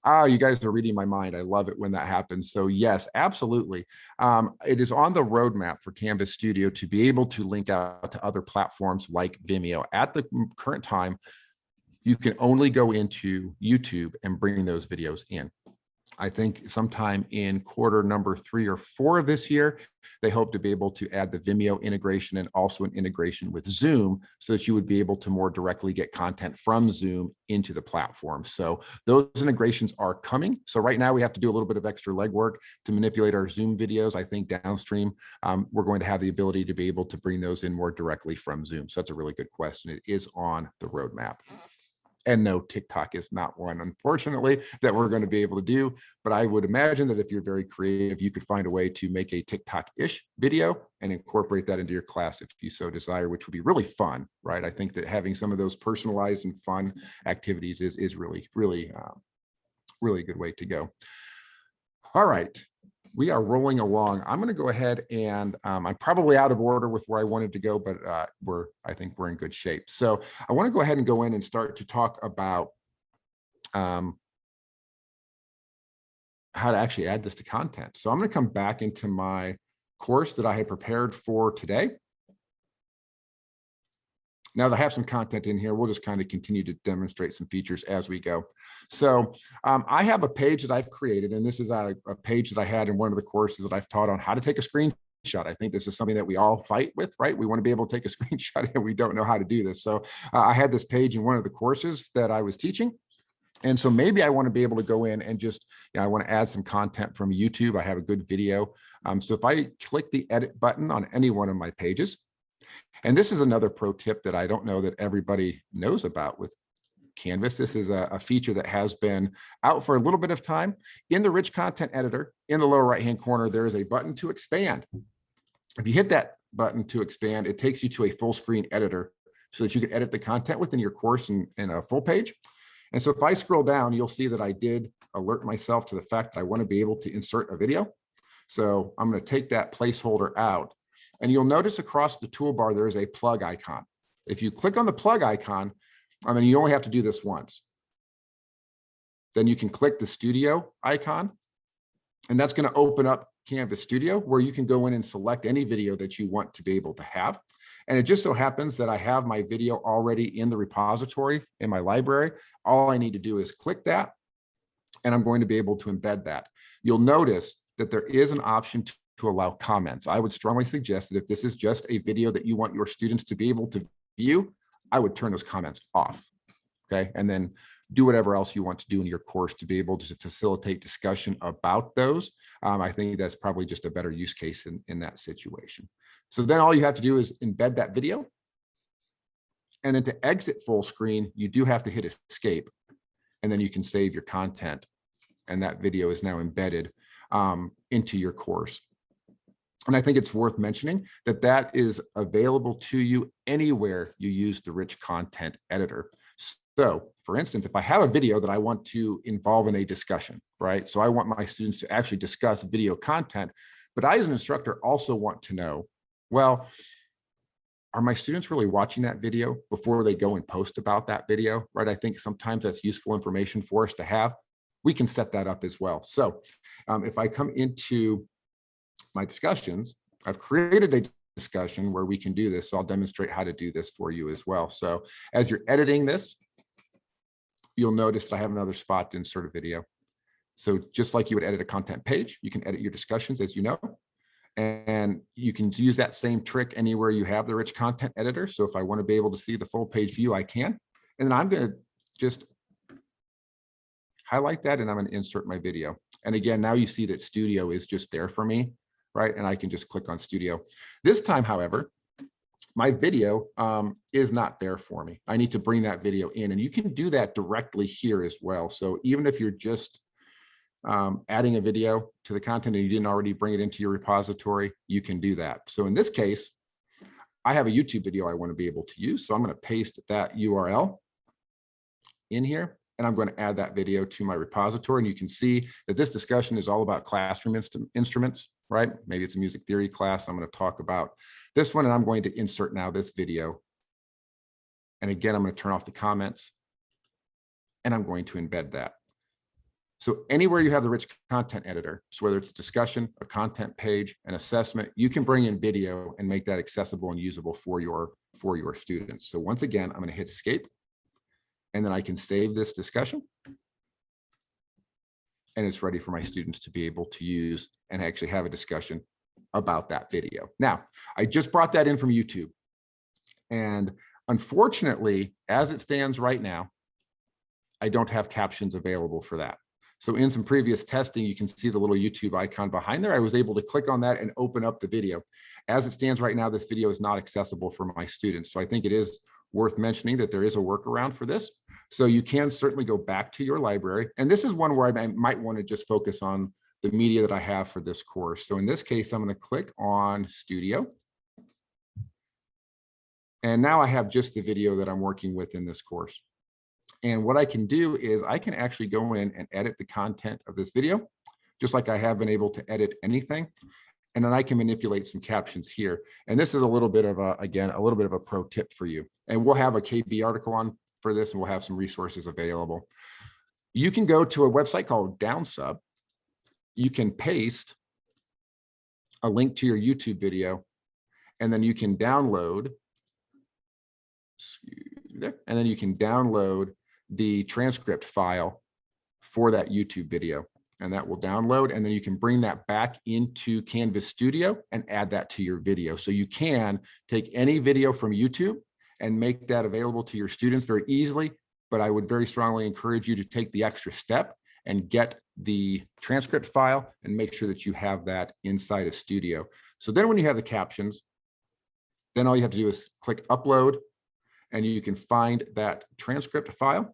Ah, you guys are reading my mind. I love it when that happens. So yes, absolutely. It is on the roadmap for Canvas Studio to be able to link out to other platforms like Vimeo. At the current time, you can only go into YouTube and bring those videos in. I think sometime in quarter number 3 or 4 of this year, they hope to be able to add the Vimeo integration and also an integration with Zoom so that you would be able to more directly get content from Zoom into the platform. So those integrations are coming. So right now we have to do a little bit of extra legwork to manipulate our Zoom videos. I think downstream, we're going to have the ability to be able to bring those in more directly from Zoom. So that's a really good question. It is on the roadmap. And no, TikTok is not one, unfortunately, that we're going to be able to do. But I would imagine that if you're very creative, you could find a way to make a TikTok-ish video and incorporate that into your class if you so desire, which would be really fun, right? I think that having some of those personalized and fun activities is really, really, really a good way to go. All right. We are rolling along. I'm going to go ahead and I'm probably out of order with where I wanted to go, but I think we're in good shape. So I want to go ahead and go in and start to talk about how to actually add this to content. So I'm going to come back into my course that I had prepared for today. Now that I have some content in here, we'll just kind of continue to demonstrate some features as we go. So I have a page that I've created, and this is a page that I had in one of the courses that I've taught on how to take a screenshot. I think this is something that we all fight with, right? We want to be able to take a screenshot and we don't know how to do this. So I had this page in one of the courses that I was teaching. And so maybe I want to be able to go in and just, I want to add some content from YouTube. I have a good video. So if I click the edit button on any one of my pages, and this is another pro tip that I don't know that everybody knows about with Canvas. This is a feature that has been out for a little bit of time. In the rich content editor, in the lower right-hand corner, there is a button to expand. If you hit that button to expand, it takes you to a full screen editor so that you can edit the content within your course in a full page. And so if I scroll down, you'll see that I did alert myself to the fact that I want to be able to insert a video. So I'm going to take that placeholder out. And you'll notice across the toolbar, there is a plug icon. If you click on the plug icon, you only have to do this once. Then you can click the studio icon, and that's going to open up Canvas Studio where you can go in and select any video that you want to be able to have. And it just so happens that I have my video already in the repository in my library. All I need to do is click that, and I'm going to be able to embed that. You'll notice that there is an option to allow comments. I would strongly suggest that if this is just a video that you want your students to be able to view, I would turn those comments off, okay? And then do whatever else you want to do in your course to be able to facilitate discussion about those. I think that's probably just a better use case in that situation. So then all you have to do is embed that video. And then to exit full screen, you do have to hit escape, and then you can save your content. And that video is now embedded into your course. And I think it's worth mentioning that that is available to you anywhere you use the rich content editor. So for instance, if I have a video that I want to involve in a discussion, right? So I want my students to actually discuss video content, but I as an instructor also want to know, well, are my students really watching that video before they go and post about that video, right? I think sometimes that's useful information for us to have. We can set that up as well. So if I come into my discussions, I've created a discussion where we can do this. So I'll demonstrate how to do this for you as well. So as you're editing this, you'll notice that I have another spot to insert a video. So just like you would edit a content page, you can edit your discussions, as you know, and you can use that same trick anywhere you have the rich content editor. So if I want to be able to see the full page view, I can. And then I'm going to just highlight that and I'm going to insert my video. And again, now you see that Studio is just there for me, right? And I can just click on Studio. This time, however, my video is not there for me. I need to bring that video in, and you can do that directly here as well. So even if you're just adding a video to the content and you didn't already bring it into your repository, you can do that. So in this case, I have a YouTube video I want to be able to use. So I'm going to paste that URL in here, and I'm going to add that video to my repository. And you can see that this discussion is all about classroom instruments, right? Maybe it's a music theory class. I'm going to talk about this one, and I'm going to insert now this video. And again, I'm going to turn off the comments, and I'm going to embed that. So anywhere you have the rich content editor, so whether it's a discussion, a content page, an assessment, you can bring in video and make that accessible and usable for your students. So once again, I'm going to hit escape, and then I can save this discussion, and it's ready for my students to be able to use and actually have a discussion about that video. Now, I just brought that in from YouTube, and unfortunately, as it stands right now, I don't have captions available for that. So in some previous testing, you can see the little YouTube icon behind there. I was able to click on that and open up the video. As it stands right now, this video is not accessible for my students. So I think it is worth mentioning that there is a workaround for this. So you can certainly go back to your library. And this is one where I might want to just focus on the media that I have for this course. So in this case, I'm going to click on Studio. And now I have just the video that I'm working with in this course. And what I can do is I can actually go in and edit the content of this video, just like I have been able to edit anything. And then I can manipulate some captions here. And this is a little bit of again, a little bit of a pro tip for you. And we'll have a KB article on for this, and we'll have some resources available. You can go to a website called Downsub. You can paste a link to your YouTube video, and then you can download, and then you can download the transcript file for that YouTube video, and that will download, and then you can bring that back into Canvas Studio and add that to your video. So you can take any video from YouTube and make that available to your students very easily, but I would very strongly encourage you to take the extra step and get the transcript file and make sure that you have that inside of Studio. So then when you have the captions, then all you have to do is click upload, and you can find that transcript file.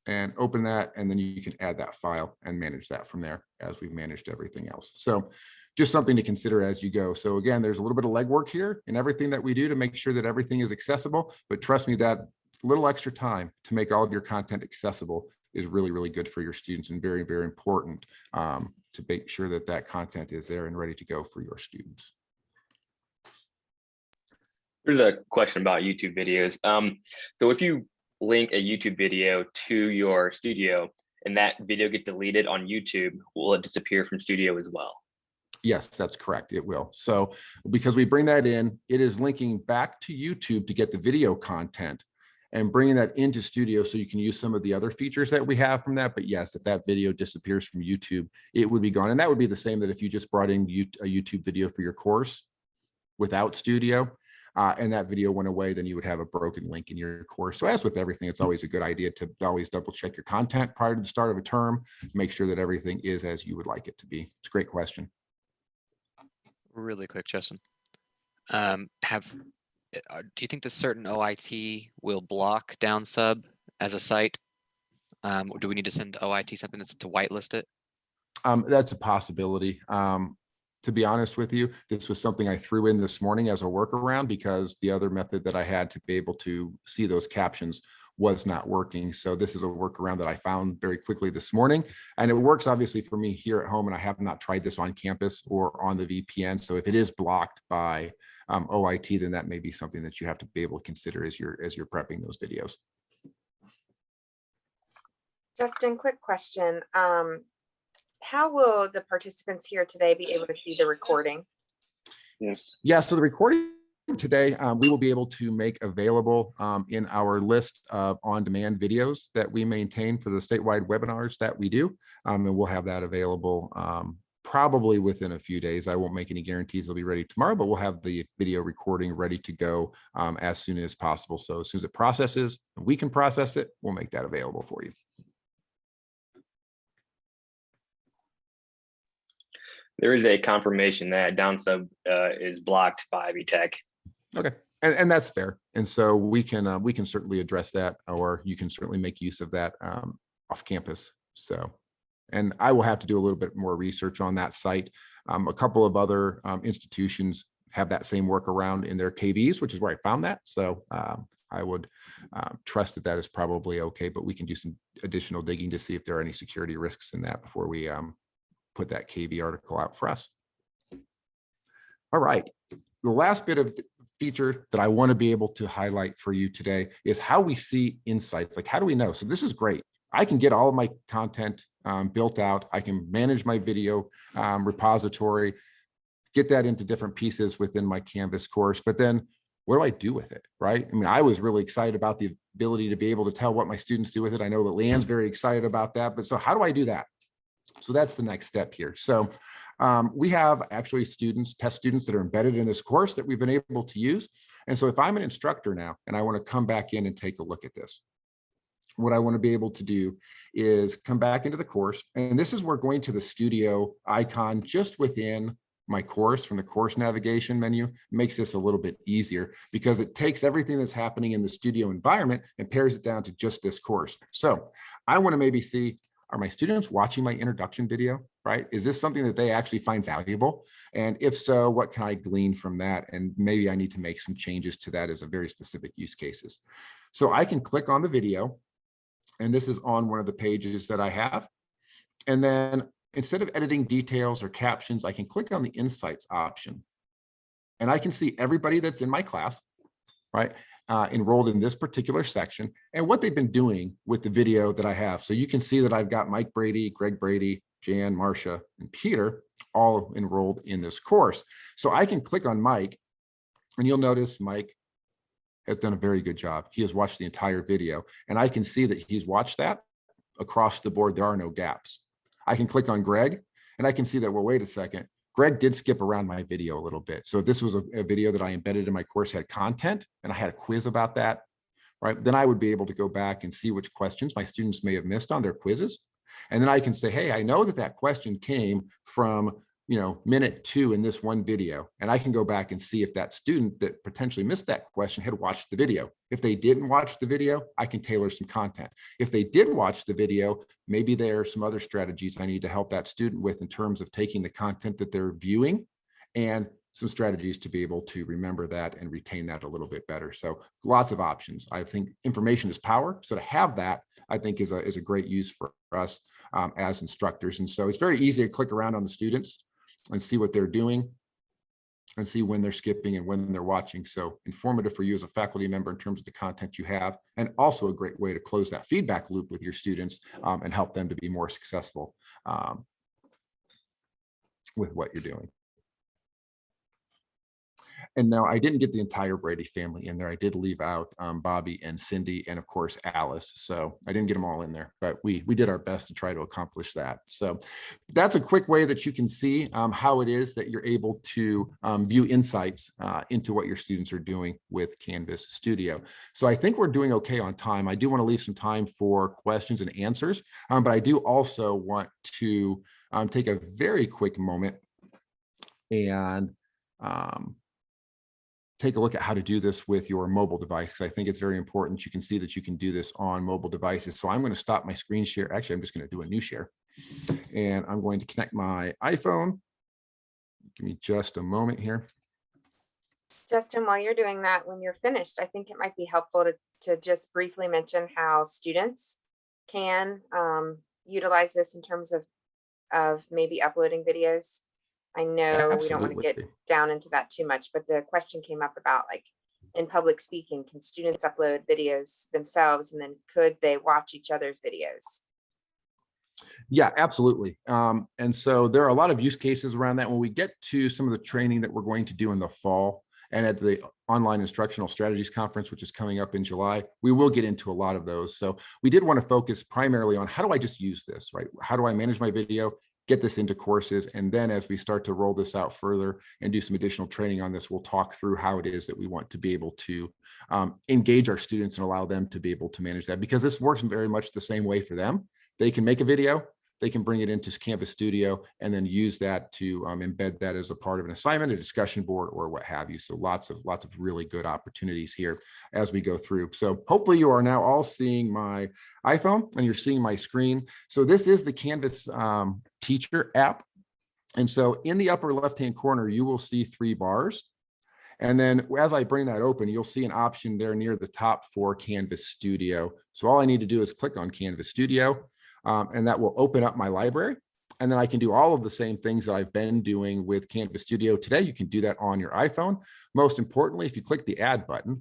And open that, and then you can add that file and manage that from there as we've managed everything else. So just something to consider as you go. So again, there's a little bit of legwork here in everything that we do to make sure that everything is accessible, but trust me, that little extra time to make all of your content accessible is really, really good for your students, and very, very important to make sure that that content is there and ready to go for your students. There's a question about YouTube videos. So if you link a YouTube video to your Studio and that video get deleted on YouTube, will it disappear from Studio as well? Yes, that's correct. It will. So because we bring that in, it is linking back to YouTube to get the video content and bringing that into Studio so you can use some of the other features that we have from that. But yes, if that video disappears from YouTube, it would be gone. And that would be the same that if you just brought in a YouTube video for your course without Studio, and that video went away, then you would have a broken link in your course. So as with everything, it's always a good idea to always double check your content prior to the start of a term, make sure that everything is as you would like it to be. It's a great question. Really quick, Justin. Do you think the certain OIT will block Downsub as a site? Or do we need to send OIT something that's to whitelist it? That's a possibility. To be honest with you, this was something I threw in this morning as a workaround because the other method that I had to be able to see those captions was not working. So this is a workaround that I found very quickly this morning. And it works obviously for me here at home, and I have not tried this on campus or on the VPN. So if it is blocked by OIT, then that may be something that you have to be able to consider as you're prepping those videos. Justin, quick question. How will the participants here today be able to see the recording? Yes. Yeah, so the recording today, we will be able to make available in our list of on-demand videos that we maintain for the statewide webinars that we do. And we'll have that available probably within a few days. I won't make any guarantees it'll be ready tomorrow, but we'll have the video recording ready to go as soon as possible. So as soon as it processes, we can process it, we'll make that available for you. There is a confirmation that down sub is blocked by Ivy Tech. Okay, and that's fair. And so we can certainly address that, or you can certainly make use of that off campus. So, and I will have to do a little bit more research on that site. A couple of other institutions have that same workaround in their KVs, which is where I found that. So I would trust that that is probably okay, but we can do some additional digging to see if there are any security risks in that before we put that KV article out for us. All right, the last bit of feature that I want to be able to highlight for you today is how we see insights. Like, how do we know? So this is great. I can get all of my content built out. I can manage my video repository, get that into different pieces within my Canvas course, but then what do I do with it, right? I mean, I was really excited about the ability to be able to tell what my students do with it. I know that Leanne's very excited about that, but so how do I do that? So that's the next step here. So we have actually test students that are embedded in this course that we've been able to use. And so if I'm an instructor now, and I want to come back in and take a look at this, what I want to be able to do is come back into the course. And this is where going to the studio icon just within my course from the course navigation menu makes this a little bit easier, because it takes everything that's happening in the studio environment and pares it down to just this course. So I want to maybe see, are my students watching my introduction video, right? Is this something that they actually find valuable? And if so, what can I glean from that? And maybe I need to make some changes to that as a very specific use cases. So I can click on the video, and this is on one of the pages that I have. And then instead of editing details or captions, I can click on the insights option. And I can see everybody that's in my class, right? Enrolled in this particular section and what they've been doing with the video that I have. So you can see that I've got Mike Brady, Greg Brady, Jan, Marcia, and Peter all enrolled in this course. So I can click on Mike, and you'll notice Mike has done a very good job. He has watched the entire video, and I can see that he's watched that across the board. There are no gaps. I can click on Greg, and I can see that, well, wait a second, Greg did skip around my video a little bit. So if this was a video that I embedded in my course, had content, and I had a quiz about that, right? Then I would be able to go back and see which questions my students may have missed on their quizzes. And then I can say, hey, I know that that question came from, minute 2 in this one video. And I can go back and see if that student that potentially missed that question had watched the video. If they didn't watch the video, I can tailor some content. If they did watch the video, maybe there are some other strategies I need to help that student with in terms of taking the content that they're viewing and some strategies to be able to remember that and retain that a little bit better. So lots of options. I think information is power. So to have that, I think is a great use for us as instructors. And so it's very easy to click around on the students and see what they're doing and see when they're skipping and when they're watching. So informative for you as a faculty member in terms of the content you have, and also a great way to close that feedback loop with your students and help them to be more successful with what you're doing. And now I didn't get the entire Brady family in there. I did leave out Bobby and Cindy and of course Alice. So I didn't get them all in there, but we did our best to try to accomplish that. So that's a quick way that you can see how it is that you're able to view insights into what your students are doing with Canvas Studio. So I think we're doing okay on time. I do want to leave some time for questions and answers, but I do also want to take a very quick moment and take a look at how to do this with your mobile device, because I think it's very important. You can see that you can do this on mobile devices. So I'm going to stop my screen share. Actually, I'm just going to do a new share, and I'm going to connect my iPhone. Give me just a moment here. Justin, while you're doing that, when you're finished, I think it might be helpful to just briefly mention how students can utilize this in terms of maybe uploading videos. I know we don't want to get Absolutely. down into that too much, but the question came up about like in public speaking, can students upload videos themselves, and then could they watch each other's videos? Yeah, absolutely. And so there are a lot of use cases around that. When we get to some of the training that we're going to do in the fall and at the Online Instructional Strategies Conference, which is coming up in July, we will get into a lot of those. So we did want to focus primarily on how do I just use this, right? How do I manage my video, get this into courses? And then as we start to roll this out further and do some additional training on this, we'll talk through how it is that we want to be able to engage our students and allow them to be able to manage that, because this works very much the same way for them. They can make a video, they can bring it into Canvas Studio and then use that to embed that as a part of an assignment, a discussion board, or what have you. So lots of really good opportunities here as we go through. So hopefully you are now all seeing my iPhone and you're seeing my screen. So this is the Canvas teacher app. And so in the upper left-hand corner, you will see 3 bars. And then as I bring that open, you'll see an option there near the top for Canvas Studio. So all I need to do is click on Canvas Studio. And that will open up my library. And then I can do all of the same things that I've been doing with Canvas Studio today. You can do that on your iPhone. Most importantly, if you click the add button,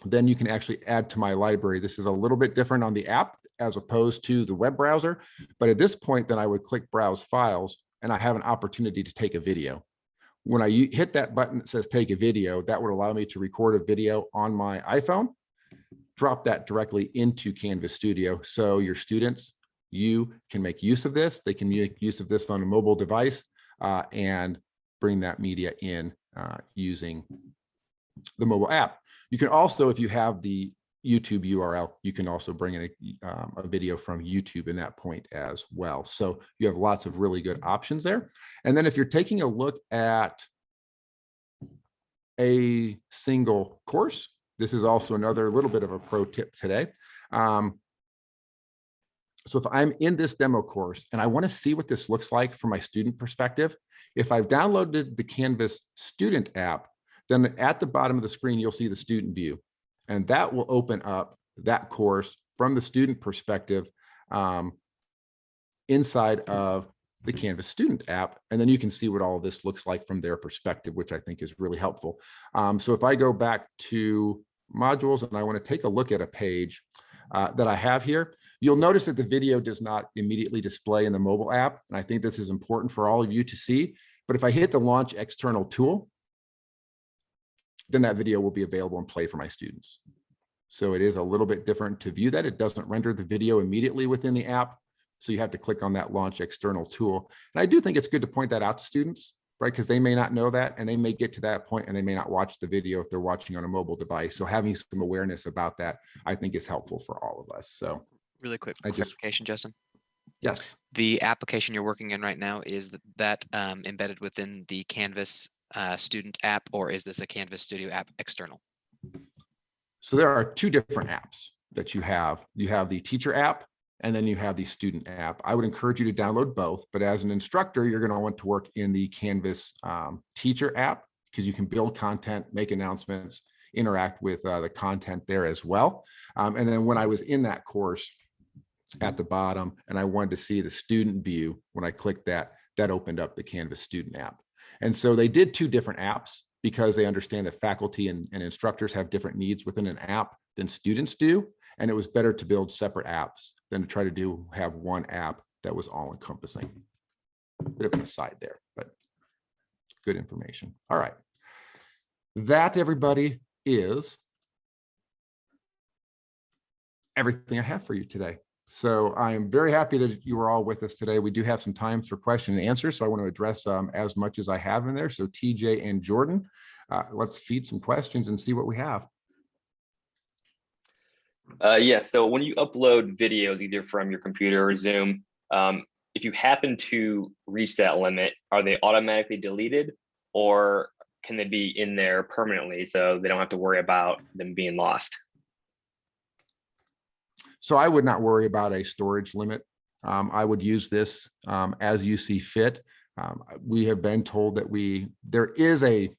then you can actually add to my library. This is a little bit different on the app as opposed to the web browser. But at this point, then I would click Browse Files, and I have an opportunity to take a video. When I hit that button that says take a video, that would allow me to record a video on my iPhone, drop that directly into Canvas Studio. So your students, you can make use of this. They can make use of this on a mobile device and bring that media in using the mobile app. You can also, if you have the YouTube URL, you can also bring in a video from YouTube in that point as well. So you have lots of really good options there. And then if you're taking a look at a single course, this is also another little bit of a pro tip today. So if I'm in this demo course and I want to see what this looks like from my student perspective, if I've downloaded the Canvas student app, then at the bottom of the screen, you'll see the student view. And that will open up that course from the student perspective inside of the Canvas student app. And then you can see what all of this looks like from their perspective, which I think is really helpful. So if I go back to modules and I want to take a look at a page that I have here, you'll notice that the video does not immediately display in the mobile app. And I think this is important for all of you to see. But if I hit the launch external tool, then that video will be available and play for my students. So it is a little bit different to view that. It doesn't render the video immediately within the app. So you have to click on that launch external tool. And I do think it's good to point that out to students, right? Because they may not know that, and they may get to that point and they may not watch the video if they're watching on a mobile device. So having some awareness about that, I think, is helpful for all of us. So Really quick clarification, Justin. Yes. The application you're working in right now, is that embedded within the Canvas student app, or is this a Canvas Studio app external? So there are 2 different apps that you have. You have the teacher app, and then you have the student app. I would encourage you to download both, but as an instructor, you're going to want to work in the Canvas teacher app, because you can build content, make announcements, interact with the content there as well. And then when I was in that course at the bottom and I wanted to see the student view, when I clicked that, that opened up the Canvas student app. And so they did 2 different apps because they understand that faculty and instructors have different needs within an app than students do. And it was better to build separate apps than to try to have one app that was all encompassing. Bit of an aside there, but good information. All right. That, everybody, is everything I have for you today. So I am very happy that you are all with us today. We do have some time for question and answer, so I want to address as much as I have in there. So TJ and Jordan, let's feed some questions and see what we have. Yes, so when you upload videos, either from your computer or Zoom, if you happen to reach that limit, are they automatically deleted, or can they be in there permanently so they don't have to worry about them being lost? So I would not worry about a storage limit. I would use this as you see fit. We have been told that there is a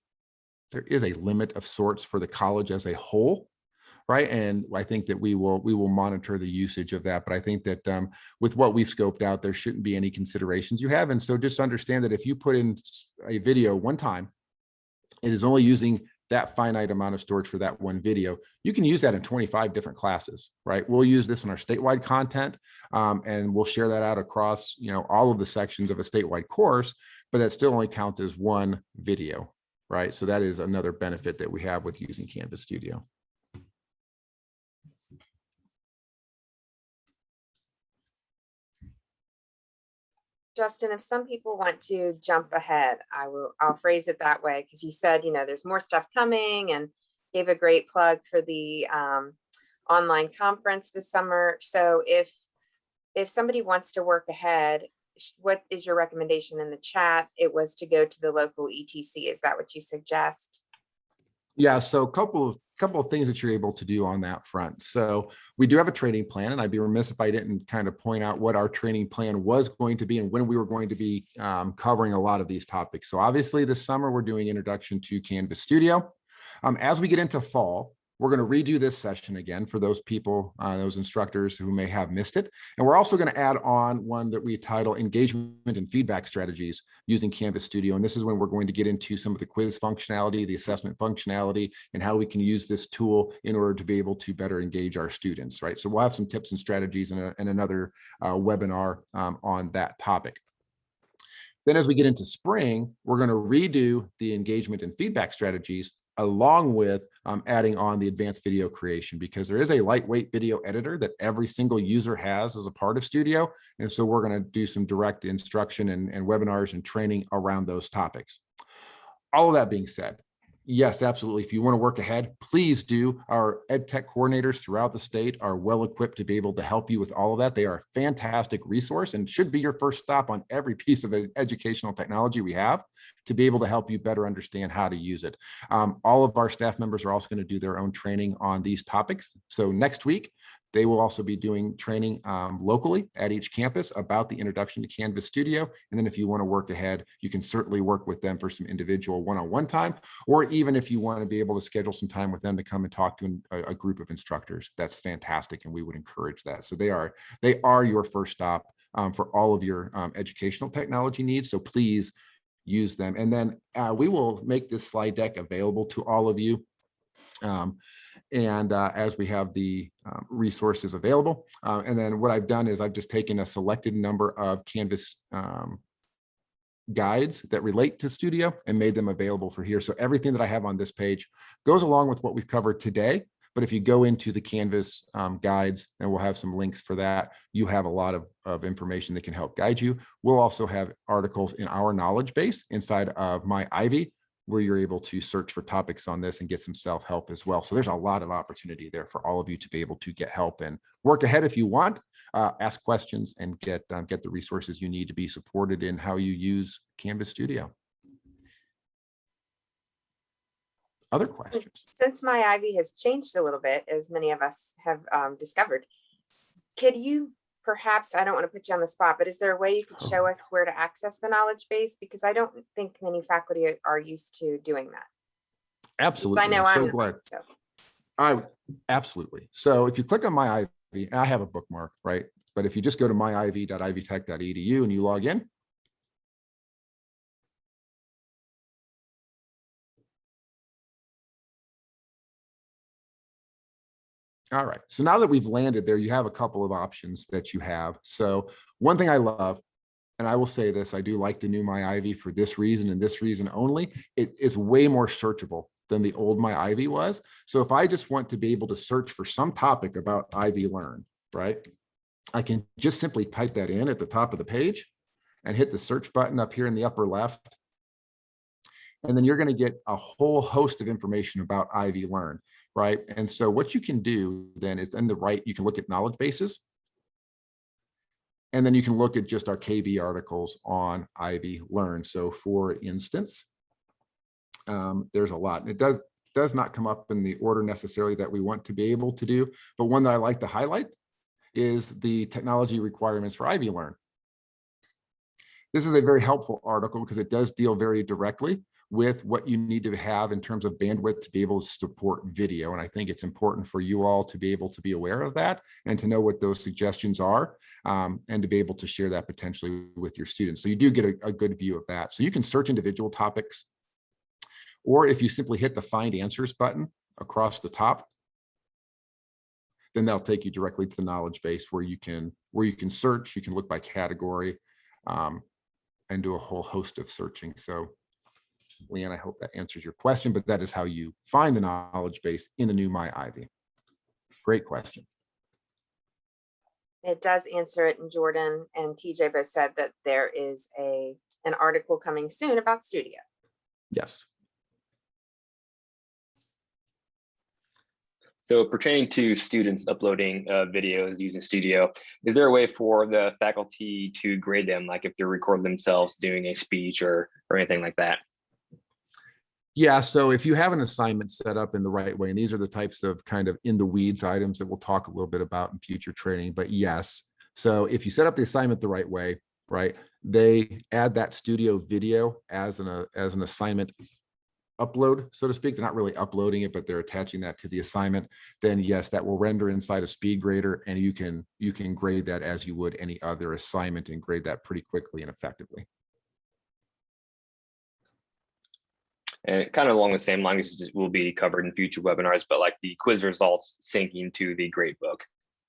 limit of sorts for the college as a whole, right? And I think that we will monitor the usage of that. But I think that with what we've scoped out, there shouldn't be any considerations you have. And so just understand that if you put in a video one time, it is only using that finite amount of storage for that one video. You can use that in 25 different classes, right? We'll use this in our statewide content, and we'll share that out across, all of the sections of a statewide course, but that still only counts as one video, right? So that is another benefit that we have with using Canvas Studio. Justin, if some people want to jump ahead, I'll phrase it that way, because you said, there's more stuff coming, and gave a great plug for the online conference this summer. So if somebody wants to work ahead, what is your recommendation? In the chat, it was to go to the local ETC. Is that what you suggest? Yeah, so a couple of things that you're able to do on that front. So we do have a training plan, and I'd be remiss if I didn't kind of point out what our training plan was going to be and when we were going to be covering a lot of these topics. So obviously this summer we're doing Introduction to Canvas Studio. As we get into fall, we're going to redo this session again for those people, those instructors who may have missed it. And we're also going to add on one that we title Engagement and Feedback Strategies using Canvas Studio. And this is when we're going to get into some of the quiz functionality, the assessment functionality, and how we can use this tool in order to be able to better engage our students, right? So we'll have some tips and strategies and another webinar on that topic. Then as we get into spring, we're going to redo the engagement and feedback strategies along with adding on the advanced video creation, because there is a lightweight video editor that every single user has as a part of Studio. And so we're going to do some direct instruction and webinars and training around those topics. All of that being said, yes, absolutely. If you want to work ahead, please do. Our ed tech coordinators throughout the state are well equipped to be able to help you with all of that. They are a fantastic resource and should be your first stop on every piece of educational technology we have to be able to help you better understand how to use it. All of our staff members are also going to do their own training on these topics. So next week, they will also be doing training locally at each campus about the introduction to Canvas Studio. And then if you want to work ahead, you can certainly work with them for some individual one-on-one time, or even if you want to be able to schedule some time with them to come and talk to a group of instructors. That's fantastic, and we would encourage that. So they are your first stop for all of your educational technology needs. So please use them. And then we will make this slide deck available to all of you. As we have the resources available. And then what I've done is I've just taken a selected number of Canvas guides that relate to Studio and made them available for here. So everything that I have on this page goes along with what we've covered today. But if you go into the Canvas guides, and we'll have some links for that, you have a lot of information that can help guide you. We'll also have articles in our knowledge base inside of My Ivy, where you're able to search for topics on this and get some self-help as well. So there's a lot of opportunity there for all of you to be able to get help and work ahead if you want, ask questions, and get the resources you need to be supported in how you use Canvas Studio. Other questions? Since My Ivy has changed a little bit, as many of us have discovered, could you perhaps, I don't want to put you on the spot, but is there a way you could show us where to access the knowledge base? Because I don't think many faculty are used to doing that. Absolutely. I know I'm so I'm glad. so. Absolutely. So if you click on My Ivy, and I have a bookmark, right? But if you just go to myiv.ivytech.edu and you log in, all right, so now that we've landed there, you have a couple of options that you have. So one thing I love, and I will say this, I do like the new My Ivy for this reason and this reason only. It is way more searchable than the old My Ivy was. So if I just want to be able to search for some topic about IvyLearn, right? I can just simply type that in at the top of the page and hit the search button up here in the upper left. And then you're going to get a whole host of information about IvyLearn, right? And so what you can do then is in the right, you can look at knowledge bases. And then you can look at just our KB articles on IvyLearn. So for instance, there's a lot. It does not come up in the order necessarily that we want to be able to do, but one that I like to highlight is the technology requirements for IvyLearn. This is a very helpful article because it does deal very directly with what you need to have in terms of bandwidth to be able to support video. And I think it's important for you all to be able to be aware of that and to know what those suggestions are, and to be able to share that potentially with your students. So you do get a good view of that. So you can search individual topics, or if you simply hit the Find Answers button across the top, then that'll take you directly to the knowledge base where you can search, you can look by category, and do a whole host of searching. So Leanne, I hope that answers your question, but that is how you find the knowledge base in the new MyIvy. Great question. It does answer it, and Jordan and TJ both said that there is an article coming soon about Studio. Yes. So pertaining to students uploading videos using Studio, is there a way for the faculty to grade them, like if they record themselves doing a speech or anything like that? Yeah, so if you have an assignment set up in the right way, and these are the types of kind of in the weeds items that we'll talk a little bit about in future training, but yes. So if you set up the assignment the right way, right, they add that Studio video as an assignment upload, so to speak. They're not really uploading it, but they're attaching that to the assignment. Then yes, that will render inside a speed grader, and you can grade that as you would any other assignment and grade that pretty quickly and effectively. And kind of along the same lines, this will be covered in future webinars, but like the quiz results syncing to the gradebook,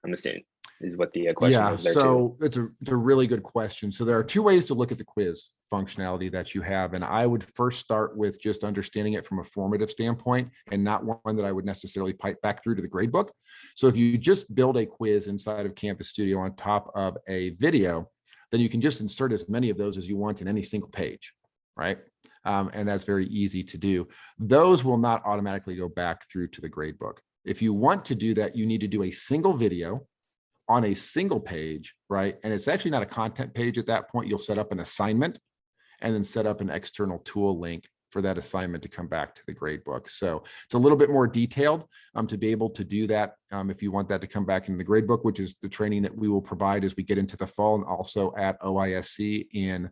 I'm assuming is what the question was there too. It's a really good question. So there are two ways to look at the quiz functionality that you have. And I would first start with just understanding it from a formative standpoint and not one that I would necessarily pipe back through to the gradebook. So if you just build a quiz inside of Canvas Studio on top of a video, then you can just insert as many of those as you want in any single page, right? And that's very easy to do. Those will not automatically go back through to the gradebook. If you want to do that, you need to do a single video on a single page, right? And it's actually not a content page at that point. You'll set up an assignment and then set up an external tool link for that assignment to come back to the gradebook. So it's a little bit more detailed to be able to do that if you want that to come back into the gradebook, which is the training that we will provide as we get into the fall and also at OISC in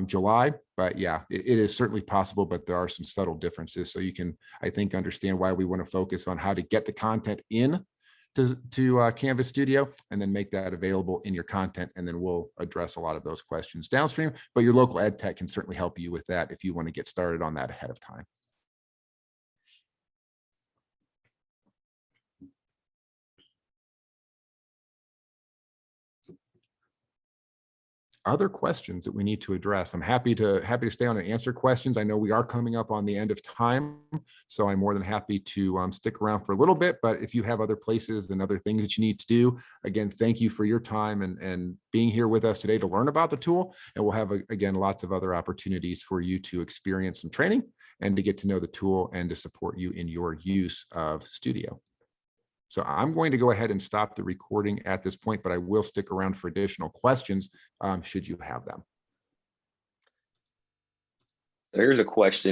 July. But yeah, it is certainly possible, but there are some subtle differences. So you can, I think, understand why we want to focus on how to get the content in to Canvas Studio and then make that available in your content. And then we'll address a lot of those questions downstream, but your local ed tech can certainly help you with that if you want to get started on that ahead of time. Other questions that we need to address? I'm happy to stay on and answer questions. I know we are coming up on the end of time, so I'm more than happy to stick around for a little bit. But if you have other places and other things that you need to do, again, thank you for your time and being here with us today to learn about the tool. And we'll have, again, lots of other opportunities for you to experience some training and to get to know the tool and to support you in your use of Studio. So I'm going to go ahead and stop the recording at this point, but I will stick around for additional questions should you have them. So here's a question.